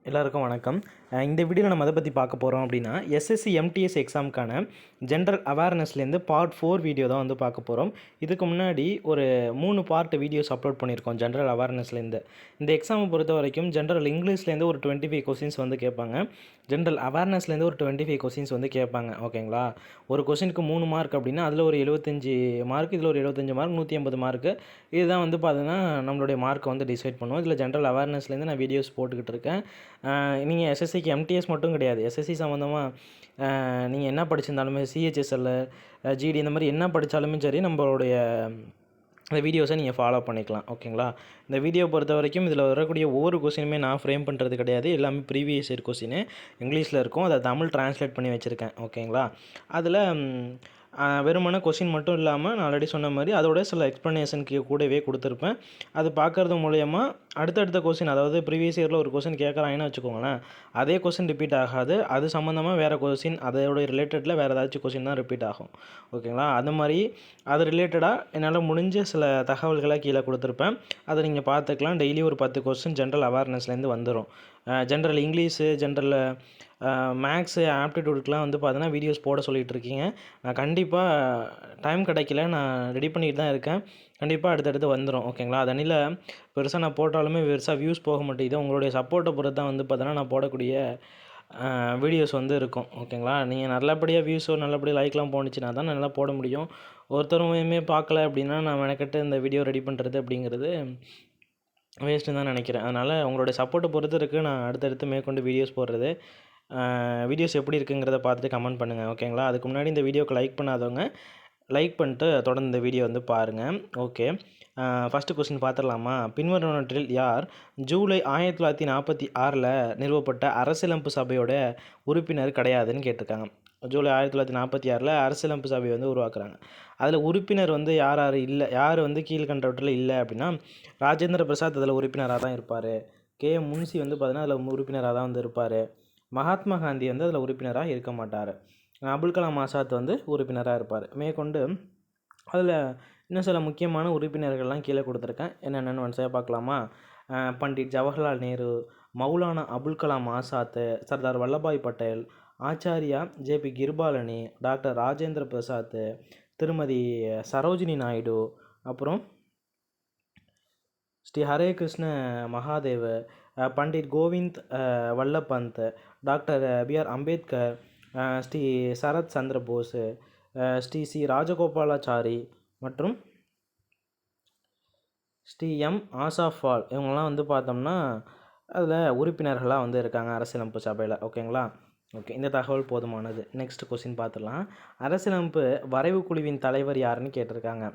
எல்லாருக்கும் வணக்கம். இந்த வீடியோவில் நம்ம எதை பற்றி பார்க்க போகிறோம் அப்படின்னா, எஸ்எஸ்சி எம்டிஎஸ் எக்ஸாமுக்கான ஜென்ரல் அவேர்னஸ்லேருந்து பார்ட் 4 வீடியோ தான் வந்து பார்க்க போகிறோம். இதுக்கு முன்னாடி ஒரு 3 பார்ட் வீடியோஸ் அப்லோட் பண்ணியிருக்கோம் ஜென்ரல் அவேர்னஸ்லேருந்து. இந்த எக்ஸாமை பொறுத்த வரைக்கும் ஜென்ரல் இங்கிலீஷ்லேருந்து ஒரு 25 கொஸ்டின்ஸ் வந்து கேட்பாங்க. ஜென்ரல் அவேர்னஸ்லேருந்து ஒரு 25 கொஸ்டின்ஸ் வந்து கேட்பாங்க. ஓகேங்களா? ஒரு கொஸ்டினுக்கு 3 மார்க் அப்படின்னா அதில் ஒரு 75 மார்க், இதில் ஒரு 75 மார்க், 180 மார்க்கு. இதுதான் வந்து பார்த்தீங்கன்னா நம்மளுடைய மார்க்கை வந்து டிசைட் பண்ணுவோம். இதில் ஜென்ரல் அவேர்னஸ்லேருந்து நான் வீடியோஸ் போட்டுக்கிட்டு இருக்கேன். நீங்கள் எஸ்எஸ்சிக்கு எம்டிஎஸ் மட்டும் கிடையாது, எஸ்எஸ்சி சம்மந்தமாக நீங்கள் என்ன படிச்சிருந்தாலுமே, சிஹெச்எஸ்எல், ஜிடி இந்த மாதிரி என்ன படித்தாலுமே சரி, நம்மளுடைய இந்த வீடியோஸை நீங்கள் ஃபாலோ பண்ணிக்கலாம். ஓகேங்களா? இந்த வீடியோ பொறுத்த வரைக்கும் இதில் வரக்கூடிய ஒவ்வொரு கொஸ்டினுமே நான் ஃப்ரேம் பண்ணுறது கிடையாது. எல்லாமே ப்ரீவியஸ் இயர் கொஸ்டின் இங்கிலீஷில் இருக்கும். அதை தமிழ் ட்ரான்ஸ்லேட் பண்ணி வச்சுருக்கேன். ஓகேங்களா? அதில் வெறுமனே கொஸ்டின் மட்டும் இல்லாமல் நான் ஆல்ரெடி சொன்ன மாதிரி அதோட சில எக்ஸ்ப்ளனேஷனுக்கு கூடவே கொடுத்துருப்பேன். அது பார்க்குறது மூலயமா அடுத்தடுத்த கொஸ்டின், அதாவது ப்ரீவியஸ் இயரில் ஒரு கொஸ்டின் கேட்குறாங்கன்னு வச்சுக்கோங்களேன், அதே கொஸ்டின் ரிப்பீட் ஆகாது. அது சம்மந்தமாக வேறு கொஸ்டின், அதோட ரிலேட்டடில் வேறு ஏதாச்சும் கொஸ்டின் தான் ரிப்பீட் ஆகும். ஓகேங்களா? அது மாதிரி அது ரிலேட்டடாக என்னால் முடிஞ்ச சில தகவல்களை கீழே கொடுத்துருப்பேன். அதை நீங்கள் பார்த்துக்கலாம். டெய்லி ஒரு 10 கொஸ்டின் ஜென்ரல் அவேர்னஸ்லேருந்து வந்துடும். ஜென்ரல் இங்கிலீஷு, ஜென்ரல் மேக்ஸு, ஆப்டிடியூடுக்கெலாம் வந்து பார்த்தீங்கன்னா வீடியோஸ் போட சொல்லிகிட்டு இருக்கீங்க. நான் கண்டிப்பாக டைம் கிடைக்கல, நான் ரெடி பண்ணிட்டு தான் இருக்கேன். கண்டிப்பாக அடுத்தடுத்து வந்துடும். ஓகேங்களா? அதனில பெருசாக நான் போட்டாலுமே பெருசாக வியூஸ் போக மாட்டேங்குது. உங்களுடைய சப்போர்ட்டை பொறுத்து தான் வந்து பார்த்தீங்கன்னா நான் போடக்கூடிய வீடியோஸ் வந்து இருக்கும். ஓகேங்களா? நீங்கள் நல்லபடியாக வியூஸோ நல்லபடியாக லைக்லாம் போணுச்சுன்னா தான் நல்லா போட முடியும். ஒருத்தருமே பார்க்கல அப்படின்னா நான் மெனக்கெட்டு இந்த வீடியோ ரெடி பண்ணுறது அப்படிங்கிறது வேஸ்ட்டுன்னு தான் நினைக்கிறேன். அதனால் உங்களுடைய சப்போர்ட்டை பொறுத்து இருக்குது நான் அடுத்தடுத்து மேற்கொண்டு வீடியோஸ் போடுறது. வீடியோஸ் எப்படி இருக்குங்கிறத பார்த்துட்டு கமெண்ட் பண்ணுங்கள். ஓகேங்களா? அதுக்கு முன்னாடி இந்த வீடியோக்கு லைக் பண்ணாதவங்க லைக் பண்ணிட்டு தொடர்ந்து இந்த வீடியோ வந்து பாருங்கள். ஓகே, ஃபஸ்ட்டு கொஸ்டின் பார்த்துடலாமா? பின்வருவனவற்றில் யார் ஜூலை 1946 நிறுவப்பட்ட அரசியலமைப்பு சபையோட உறுப்பினர் கிடையாதுன்னு கேட்டிருக்காங்க. ஜூலை 1946 அரசியலமைப்பு சபை வந்து உருவாக்குறாங்க. அதில் உறுப்பினர் வந்து யார் யார் இல்லை, யார் வந்து கீழ்கண்டவற்றில் இல்லை அப்படின்னா, ராஜேந்திர பிரசாத் அதில் உறுப்பினராக தான் இருப்பார். கேஎம் முன்சி வந்து பார்த்தீங்கன்னா அதில் உறுப்பினராக தான் வந்து இருப்பார். மகாத்மா காந்தி வந்து அதில் உறுப்பினராக இருக்க மாட்டார். அபுல் கலாம் ஆசாத் வந்து உறுப்பினராக இருப்பார். மேற்கொண்டு அதில் இன்னும் சில முக்கியமான உறுப்பினர்கள்லாம் கீழே கொடுத்துருக்கேன். என்னென்னு ஒன்ஸாக பார்க்கலாமா? பண்டிட் ஜவஹர்லால் நேரு, மௌலானா அபுல் கலாம் ஆசாத், சர்தார் வல்லபாய் பட்டேல், ஆச்சாரியா ஜேபி கிருபாலனி, டாக்டர் ராஜேந்திர பிரசாத், திருமதி சரோஜினி நாயுடு, அப்புறம் Sri Hare Krishna Mahadev, Pandit Kovind வல்லபந்த், doctor PR Ambedkar, Sri Sarath Chandra Bose, Sri C Rajagopalachari மற்றும் ஸ்ரீ எம் ஆசாஃபால், இவங்கெல்லாம் வந்து பார்த்தோம்னா அதில் உறுப்பினர்களாக வந்து இருக்காங்க அரசியலமைப்பு சபையில். ஓகேங்களா? ஓகே, இந்த தகவல் போதுமானது. நெக்ஸ்ட் கொஸ்டின் பார்த்துடலாம். அரசியலமைப்பு வரைவு குழுவின் தலைவர் யாருன்னு கேட்டிருக்காங்க.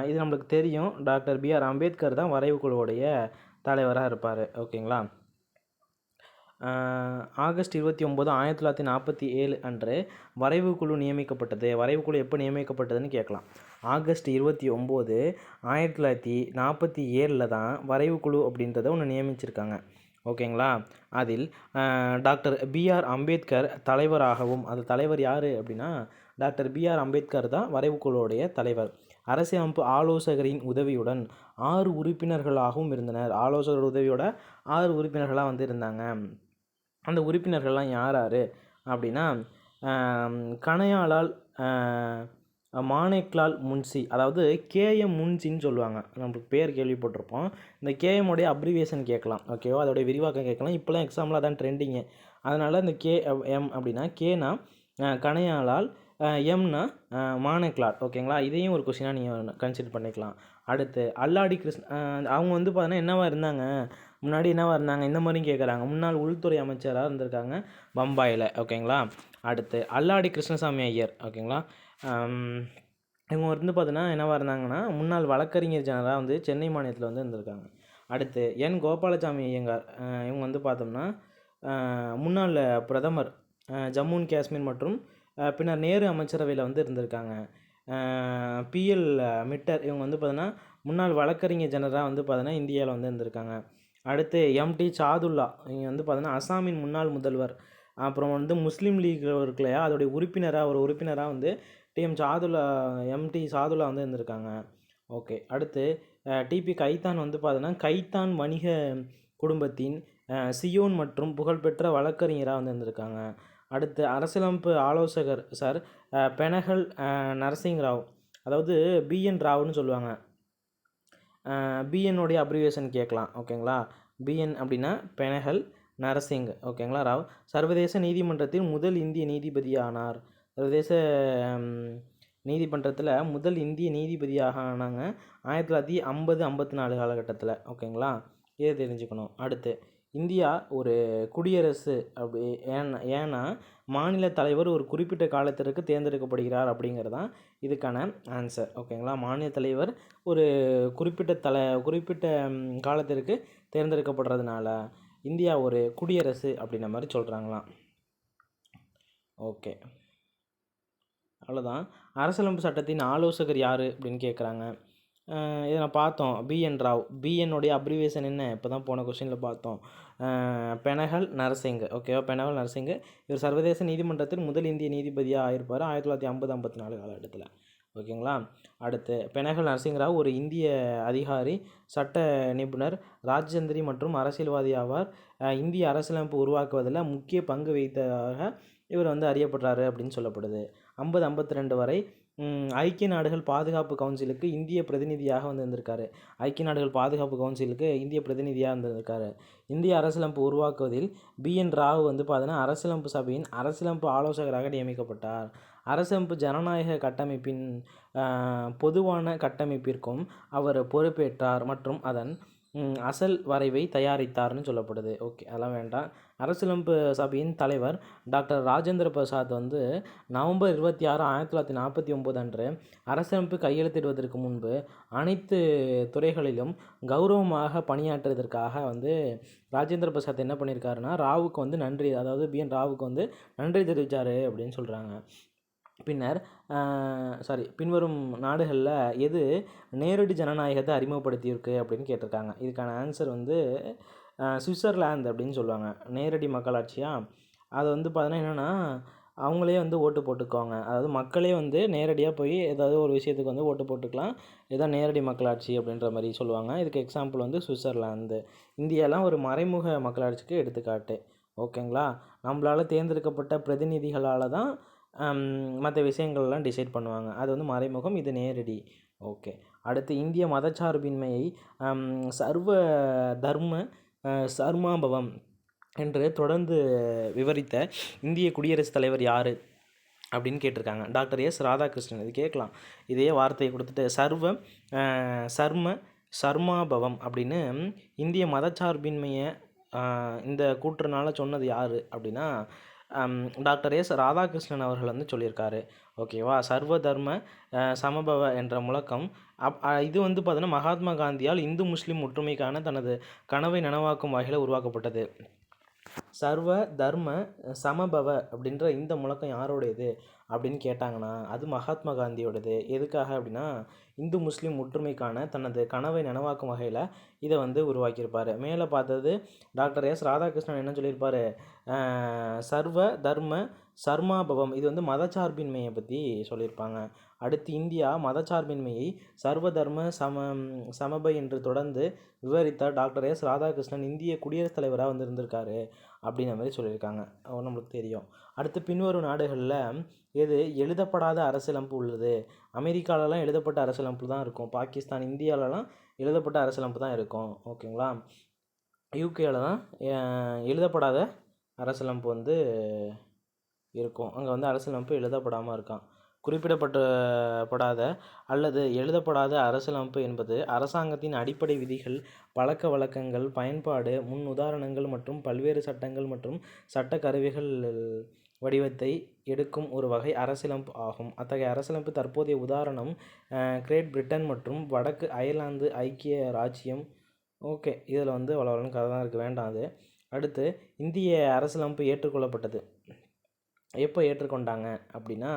இது நம்மளுக்கு தெரியும், டாக்டர் பிஆர் அம்பேத்கர் தான் வரைவு குழுவுடைய தலைவராக இருப்பார். ஓகேங்களா? ஆகஸ்ட் 29, 1947 அன்று வரைவு குழு நியமிக்கப்பட்டது. வரைவு குழு எப்போ நியமிக்கப்பட்டதுன்னு கேட்கலாம். ஆகஸ்ட் 29, 1947 தான் வரைவு குழு அப்படின்றத ஒன்று நியமிச்சிருக்காங்க. ஓகேங்களா? அதில் டாக்டர் பிஆர் அம்பேத்கர் தலைவராகவும், அது தலைவர் யார் அப்படின்னா டாக்டர் பிஆர் அம்பேத்கர் தான் வரைவு குழுவுடைய தலைவர். அரசியலமைப்பு ஆலோசகரின் உதவியுடன் 6 உறுப்பினர்களாகவும் இருந்தனர். ஆலோசகர் உதவியோட 6 உறுப்பினர்களாக வந்து இருந்தாங்க. அந்த உறுப்பினர்கள்லாம் யார் யார் அப்படின்னா, கணையாளால் மானேக்லால் முன்சி, அதாவது கேஎம் முன்சின்னு சொல்லுவாங்க. நம்மளுக்கு பேர் கேள்விப்பட்டிருப்போம். இந்த கேஎம்முடைய அப்ரிவியேஷன் கேட்கலாம். ஓகேவா? அதோடைய விரிவாக்கம் கேட்கலாம். இப்போலாம் எக்ஸாம்பிள் அதான் ட்ரெண்டிங்கு. அதனால் இந்த கேஎம் அப்படின்னா, கேனா கணையாளால், எம்னா மானேக்லால். ஓகேங்களா? இதையும் ஒரு கொஸ்டினாக நீங்கள் கன்சிடர் பண்ணிக்கலாம். அடுத்து அல்லாடி அவங்க வந்து பார்த்தீங்கன்னா என்னவா இருந்தாங்க, முன்னாடி என்னவா இருந்தாங்க, இந்த மாதிரியும் கேட்குறாங்க. முன்னாள் உள்துறை அமைச்சராக இருந்திருக்காங்க பம்பாயில். ஓகேங்களா? அடுத்து அல்லாடி கிருஷ்ணசாமி ஐயர். ஓகேங்களா? இவங்க வந்து பார்த்தீங்கன்னா என்னவா இருந்தாங்கன்னா, முன்னாள் வழக்கறிஞர் ஜெனரலாக வந்து சென்னை மாநிலத்தில் வந்து இருந்திருக்காங்க. அடுத்து என் கோபாலசாமி ஐயங்கார். இவங்க வந்து பார்த்தோம்னா முன்னாள் பிரதமர், ஜம்மு அண்ட் காஷ்மீர் மற்றும் பின்னர் நேரு அமைச்சரவையில் வந்து இருந்திருக்காங்க. பிஎல் மிட்டர், இவங்க வந்து பார்த்தீங்கன்னா முன்னாள் வழக்கறிஞர் ஜெனரலாக வந்து பார்த்தீங்கன்னா இந்தியாவில் வந்து இருந்திருக்காங்க. அடுத்து எம்டி சாதுல்லா, இங்கே வந்து பார்த்தீங்கன்னா அசாமின் முன்னாள் முதல்வர். அப்புறம் வந்து முஸ்லீம் லீக் இருக்கு இல்லையா, அதோடைய உறுப்பினராக ஒரு உறுப்பினராக வந்து எம்டி சாதுல்லா வந்து இருந்திருக்காங்க. ஓகே, அடுத்து டிபி கைத்தான் வந்து பார்த்தீங்கன்னா கைத்தான் வணிக குடும்பத்தின் சியோன் மற்றும் புகழ்பெற்ற வழக்கறிஞராக வந்து இருந்திருக்காங்க. அடுத்து அரசியலமைப்பு ஆலோசகர் சார் பெனகல் நரசிங் ராவ், அதாவது பிஎன் ராவ்னு சொல்லுவாங்க. பிஎன்னுடைய அப்ரிவேஷன் கேட்கலாம். ஓகேங்களா, பிஎன் அப்படின்னா பெனகல் நரசிங். ஓகேங்களா, ராவ் சர்வதேச நீதிமன்றத்தில் முதல் இந்திய நீதிபதியானார். சர்வதேச நீதிமன்றத்தில் முதல் இந்திய நீதிபதியாக ஆனாங்க 1950-54 காலகட்டத்தில். ஓகேங்களா, இதை தெரிஞ்சுக்கணும். அடுத்து இந்தியா ஒரு குடியரசு அப்படி ஏன்னா மாநில தலைவர் ஒரு குறிப்பிட்ட காலத்திற்கு தேர்ந்தெடுக்கப்படுகிறார் அப்படிங்கிறது தான் இதுக்கான ஆன்சர். ஓகேங்களா, மாநில தலைவர் ஒரு குறிப்பிட்ட காலத்திற்கு தேர்ந்தெடுக்கப்படுறதுனால இந்தியா ஒரு குடியரசு அப்படின்ற மாதிரி சொல்கிறாங்களாம். ஓகே, அவ்வளோதான். அரசியலமைப்பு சட்டத்தின் ஆலோசகர் யார் அப்படின்னு கேட்குறாங்க. இதை நான் பார்த்தோம், பிஎன் ராவ். பிஎன்னுடைய அப்ரிவேஷன் என்ன, இப்போ தான் போன கொஸ்டினில் பார்த்தோம், பெனகல் நரசிங். ஓகேவா, பெனகல் நரசிங். இவர் சர்வதேச நீதிமன்றத்தில் முதல் இந்திய நீதிபதியாக ஆயிருப்பார் 1950-54 காலகட்டத்தில். ஓகேங்களா, அடுத்து பெனகல் நரசிங் ராவ் ஒரு இந்திய அதிகாரி, சட்ட நிபுணர், ராஜதந்திரி மற்றும் அரசியல்வாதி ஆவார். இந்திய அரசியலமைப்பு உருவாக்குவதில் முக்கிய பங்கு வகித்ததாக இவர் வந்து அறியப்படுறாரு அப்படின்னு சொல்லப்படுது. 50-52 வரை ஐக்கிய நாடுகள் பாதுகாப்பு கவுன்சிலுக்கு இந்திய பிரதிநிதியாக வந்து இருந்திருக்காரு. ஐக்கிய நாடுகள் பாதுகாப்பு கவுன்சிலுக்கு இந்திய பிரதிநிதியாக இருந்திருக்காரு. இந்திய அரசியலமைப்பு உருவாக்குவதில் பிஎன் ராவ் வந்து பார்த்தீங்கன்னா அரசியலமைப்பு சபையின் அரசியலமைப்பு ஆலோசகராக நியமிக்கப்பட்டார். அரசியலமைப்பு ஜனநாயக கட்டமைப்பின் பொதுவான கட்டமைப்பிற்கும் அவர் பொறுப்பேற்றார் மற்றும் அதன் அசல் வரைவை தயாரித்தார்னு சொல்லப்படுது. ஓகே, அதெல்லாம் வேண்டாம். அரசியலமைப்பு சபையின் தலைவர் டாக்டர் ராஜேந்திர பிரசாத் வந்து நவம்பர் 26, 1949 அன்று அரசியலமைப்பு கையெழுத்திடுவதற்கு முன்பு அனைத்து துறைகளிலும் கௌரவமாக பணியாற்றுவதற்காக வந்து ராஜேந்திர பிரசாத் என்ன பண்ணியிருக்காருன்னா ராவுக்கு வந்து நன்றி, அதாவது பிஎன் ராவுக்கு வந்து நன்றி தெரிவித்தார் அப்படின்னு சொல்கிறாங்க. பின்வரும் நாடுகளில் எது நேரடி ஜனநாயகத்தை அறிமுகப்படுத்தியிருக்கு அப்படின்னு கேட்டிருக்காங்க. இதுக்கான ஆன்சர் வந்து சுவிட்சர்லாந்து அப்படின்னு சொல்லுவாங்க. நேரடி மக்களாட்சியாக அது வந்து பார்த்தீங்கன்னா என்னென்னா அவங்களே வந்து ஓட்டு போட்டுக்குவாங்க. அதாவது மக்களே வந்து நேரடியாக போய் ஏதாவது ஒரு விஷயத்துக்கு வந்து ஓட்டு போட்டுக்கலாம். இதுதான் நேரடி மக்களாட்சி அப்படின்ற மாதிரி சொல்லுவாங்க. இதுக்கு எக்ஸாம்பிள் வந்து சுவிட்சர்லாந்து. இந்தியாலாம் ஒரு மறைமுக மக்களாட்சிக்கு எடுத்துக்காட்டு. ஓகேங்களா, நம்மளால் தேர்ந்தெடுக்கப்பட்ட பிரதிநிதிகளால் தான் மற்ற விஷயங்கள்லாம் டிசைட் பண்ணுவாங்க. அது வந்து மறைமுகம், இது நேரடி. ஓகே, அடுத்து இந்திய மதச்சார்பின்மையை சர்வ தர்ம சர்மாபவம் என்று தொடர்ந்து விவரித்த இந்திய குடியரசுத் தலைவர் யார் அப்படின்னு கேட்டிருக்காங்க. Doctor S Radhakrishnan. இது கேட்கலாம், இதே வார்த்தையை கொடுத்துட்டு சர்மாபவம் அப்படின்னு இந்திய மதச்சார்பின்மையை இந்த கூற்றுனால சொன்னது யார் அப்படின்னா டாக்டர் எஸ் ராதாகிருஷ்ணன் அவர்கள் வந்து சொல்லியிருக்காரு. ஓகேவா, சர்வ தர்ம சமபவ என்ற முழக்கம் இது வந்து பார்த்தீங்கன்னா மகாத்மா காந்தியால் இந்து முஸ்லீம் ஒற்றுமைக்கான தனது கனவை நனவாக்கும் வகையில் உருவாக்கப்பட்டது. சர்வ தர்ம சமபவ அப்படின்ற இந்த முழக்கம் யாரோடையது அப்படின்னு கேட்டாங்கன்னா அது மகாத்மா காந்தியோடது. எதுக்காக அப்படின்னா இந்து முஸ்லீம் ஒற்றுமைக்கான தனது கனவை நனவாக்கும் வகையில் இதை வந்து உருவாக்கியிருப்பார். மேலே பார்த்தது டாக்டர் எஸ் ராதாகிருஷ்ணன் என்ன சொல்லியிருப்பார், சர்வ தர்ம சர்மாபவம் இது வந்து மதச்சார்பின்மையை பற்றி சொல்லியிருப்பாங்க. அடுத்து இந்தியா மதச்சார்பின்மையை சர்வ தர்ம சமபை என்று தொடர்ந்து விவரித்தார் டாக்டர் எஸ் ராதாகிருஷ்ணன் இந்திய குடியரசுத் தலைவராக வந்து இருந்திருக்காரு அப்படின்ற மாதிரி சொல்லியிருக்காங்க. நம்மளுக்கு தெரியும். அடுத்து பின்வரும் நாடுகளில் எது எழுதப்படாத அரசியலமைப்பு உள்ளது. அமெரிக்காலலாம் எழுதப்பட்ட அரசியலமைப்பு தான் இருக்கும். பாகிஸ்தான், இந்தியாவிலலாம் எழுதப்பட்ட அரசியலமைப்பு தான் இருக்கும். ஓகேங்களா, யூகேயில் தான் எழுதப்படாத அரசியலமைப்பு வந்து இருக்கும். அங்கே வந்து அரசியலமைப்பு எழுதப்படாமல் இருக்கான். குறிப்பிடப்படாத அல்லது எழுதப்படாத அரசியலமைப்பு என்பது அரசாங்கத்தின் அடிப்படை விதிகள், பழக்க வழக்கங்கள், பயன்பாடு, முன் உதாரணங்கள் மற்றும் பல்வேறு சட்டங்கள் மற்றும் சட்ட கருவிகள் வடிவத்தை எடுக்கும் ஒரு வகை அரசியலமைப்பு ஆகும். அத்தகைய அரசியலமைப்பு தற்போதைய உதாரணம் கிரேட் பிரிட்டன் மற்றும் வடக்கு அயர்லாந்து ஐக்கிய ராச்சியம். ஓகே, இதில் வந்து வளவலன்னு கதை தான் இருக்குது, வேண்டாம் அது. அடுத்து இந்திய அரசியலமைப்பு ஏற்றுக்கொள்ளப்பட்டது. எப்போ ஏற்றுக்கொண்டாங்க அப்படின்னா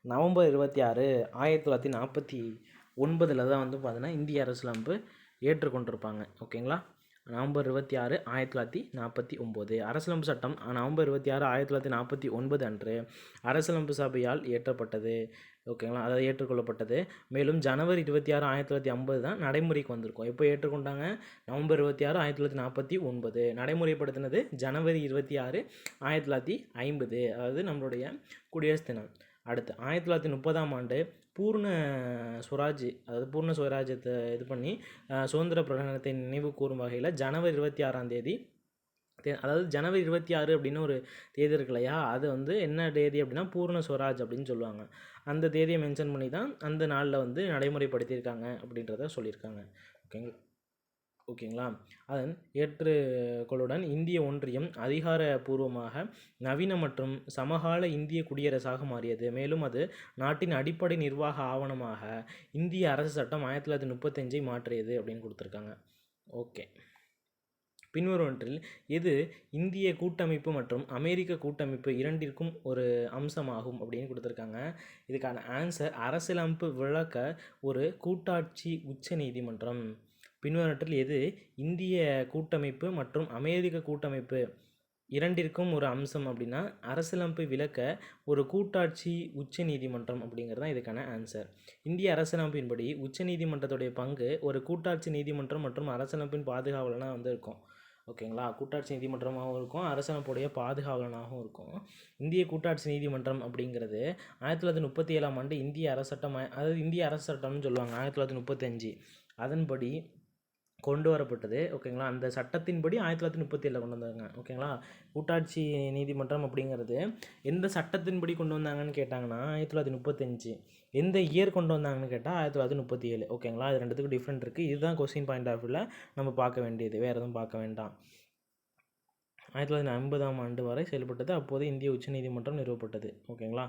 நவம்பர் 26, 1949 தான் வந்து பார்த்தீங்கன்னா இந்திய அரசியலமைப்பு ஏற்றுக்கொண்டிருப்பாங்க. ஓகேங்களா, நவம்பர் 26, 1949. அரசியலமைப்பு சட்டம் நவம்பர் 26, 1949 அன்று அரசியலமைப்பு சபையால் இயற்றப்பட்டது. ஓகேங்களா, அதாவது ஏற்றுக்கொள்ளப்பட்டது. மேலும் ஜனவரி 26, 1950 தான் நடைமுறைக்கு வந்திருக்கும். எப்போ ஏற்றுக்கொண்டாங்க? நவம்பர் 26, 1949. நடைமுறைப்படுத்தினது ஜனவரி 26, 1950, அதாவது நம்மளுடைய குடியரசு தினம். அடுத்து 1930ஆம் ஆண்டு பூர்ண ஸ்வராஜ், அதாவது பூர்ண ஸ்வராஜ்யத்தை இது பண்ணி சுதந்திர பிரகடனத்தை நினைவு கூறும் வகையில் ஜனவரி 26ஆம் தேதி, அதாவது ஜனவரி 26 அப்படின்னு ஒரு தேதி இருக்கு இல்லையா, அது வந்து என்ன தேதி அப்படின்னா பூர்ண ஸ்வராஜ் அப்படின்னு சொல்லுவாங்க. அந்த தேதியை மென்ஷன் பண்ணி தான் அந்த நாளில் வந்து நடைமுறைப்படுத்தியிருக்காங்க அப்படின்றத சொல்லியிருக்காங்க. ஓகேங்களா. அதன் ஏற்றுக்கொள்ளுடன் இந்திய ஒன்றியம் அதிகாரப்பூர்வமாக நவீன மற்றும் சமகால இந்திய குடியரசாக மாறியது. மேலும் அது நாட்டின் அடிப்படை நிர்வாக ஆவணமாக இந்திய அரசு சட்டம் 1935 மாற்றியது அப்படின்னு கொடுத்துருக்காங்க. ஓகே, பின்வருவற்றில் இது இந்திய கூட்டமைப்பு மற்றும் அமெரிக்க கூட்டமைப்பு இரண்டிற்கும் ஒரு அம்சமாகும் அப்படின்னு கொடுத்துருக்காங்க. இதுக்கான ஆன்சர் அரசியலமைப்பு விளக்க ஒரு கூட்டாட்சி உச்ச நீதிமன்றம். பின்வருவற்றில் எது இந்திய கூட்டமைப்பு மற்றும் அமெரிக்க கூட்டமைப்பு இரண்டிற்கும் ஒரு அம்சம் அப்படின்னா அரசியலமைப்பை விளக்க ஒரு கூட்டாட்சி உச்ச நீதிமன்றம் அப்படிங்கிறது தான் இதுக்கான ஆன்சர். இந்திய அரசியலமைப்பின்படி உச்ச நீதிமன்றத்துடைய பங்கு ஒரு கூட்டாட்சி நீதிமன்றம் மற்றும் அரசியலமைப்பின் பாதுகாவலனாக வந்து இருக்கும். ஓகேங்களா, கூட்டாட்சி நீதிமன்றமாகவும் இருக்கும், அரசியலமைப்புடைய பாதுகாவலனாகவும் இருக்கும். இந்திய கூட்டாட்சி நீதிமன்றம் அப்படிங்கிறது 1937ஆம் ஆண்டு இந்திய அரசு சட்டம், அதாவது இந்திய அரசு சட்டம்னு சொல்லுவாங்க, 1935 அதன்படி கொண்டு வரப்பட்டது. ஓகேங்களா, அந்த சட்டத்தின்படி 1937 கொண்டு வந்தாங்க. ஓகேங்களா, கூட்டாட்சி நீதிமன்றம் அப்படிங்கிறது எந்த சட்டத்தின்படி கொண்டு வந்தாங்கன்னு கேட்டாங்கன்னா 1935. எந்த இயர் கொண்டு வந்தாங்கன்னு கேட்டால் 1937. ஓகேங்களா, இது ரெண்டுத்துக்கும் டிஃப்ரெண்ட் இருக்குது. இதுதான் கொஸ்டின் பாயிண்ட் ஆஃப் வியூவில் நம்ம பார்க்க வேண்டியது, வேறு எதுவும் பார்க்க வேண்டாம். 1950ஆம் ஆண்டு வரை செயல்பட்டது. அப்போது இந்திய உச்சநீதிமன்றம் நிறுவப்பட்டது. ஓகேங்களா,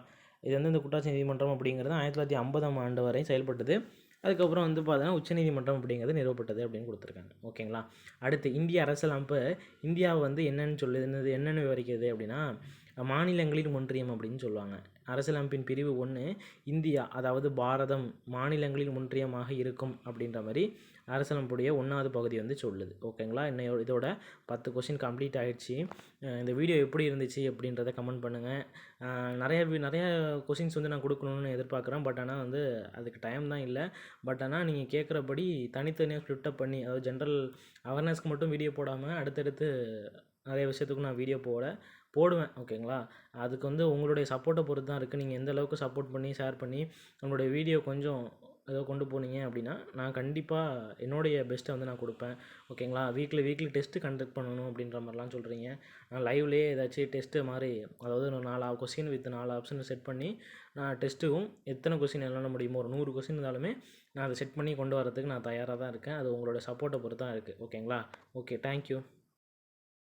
இது வந்து இந்த கூட்டாட்சி நீதிமன்றம் அப்படிங்கிறது 1950ஆம் ஆண்டு வரை செயல்பட்டது. அதுக்கப்புறம் வந்து பார்த்தீங்கன்னா உச்சநீதிமன்றம் அப்படிங்கிறது நிறுவப்பட்டது அப்படின்னு கொடுத்துருக்காங்க. ஓகேங்களா, அடுத்து இந்திய அரசியலமைப்பு இந்தியாவை வந்து என்னென்னு விவரிக்கிறது அப்படின்னா மாநிலங்களின் ஒன்றியம் அப்படின்னு சொல்லுவாங்க. அரசியலமைப்பின் பிரிவு 1 இந்தியா, அதாவது பாரதம் மாநிலங்களின் ஒன்றியமாக இருக்கும் அப்படின்ற மாதிரி அரசியலமைப்புடைய 1வது பகுதி வந்து சொல்லுது. ஓகேங்களா, இதோட 10 கொஸ்டின் கம்ப்ளீட் ஆகிடுச்சு. இந்த வீடியோ எப்படி இருந்துச்சு அப்படின்றத கமெண்ட் பண்ணுங்கள். நிறைய கொஸ்டின்ஸ் வந்து நான் கொடுக்கணுன்னு எதிர்பார்க்குறேன். பட் ஆனால் வந்து அதுக்கு டைம் தான் இல்லை. பட் ஆனால் நீங்கள் கேட்குறபடி தனித்தனியாக ஸ்ப்ளிட்டப் பண்ணி, அதாவது ஜென்ரல் அவேர்னஸ்க்கு மட்டும் வீடியோ போடாமல் அடுத்தடுத்து நிறைய விஷயத்துக்கும் நான் வீடியோ போடுவேன். ஓகேங்களா, அதுக்கு வந்து உங்களுடைய சப்போர்ட்டை பொறுத்து தான் இருக்குது. நீங்கள் எந்த அளவுக்கு சப்போர்ட் பண்ணி ஷேர் பண்ணி நம்மளுடைய வீடியோ கொஞ்சம் ஏதோ கொண்டு போனீங்க அப்படின்னா நான் கண்டிப்பாக என்னுடைய பெஸ்ட்டை வந்து நான் கொடுப்பேன். ஓகேங்களா, வீக்லி டெஸ்ட்டு கண்டக்ட் பண்ணணும் அப்படின்ற மாதிரிலாம் சொல்கிறீங்க. நான் லைவ்லேயே ஏதாச்சும் டெஸ்ட்டு மாதிரி, அதாவது ஒரு 4 கொஸ்டின் வித் 4 ஆப்ஷன் செட் பண்ணி நான் டெஸ்ட்டுக்கும் எத்தனை கொஸ்டின் எழுத முடியுமோ ஒரு 100 கொஸ்டின் இருந்தாலுமே நான் அதை செட் பண்ணி கொண்டு வரதுக்கு நான் தயாராக தான் இருக்கேன். அது உங்களோட சப்போர்ட்டை பொறுத்து தான் இருக்குது. ஓகேங்களா, ஓகே, தேங்க்யூ.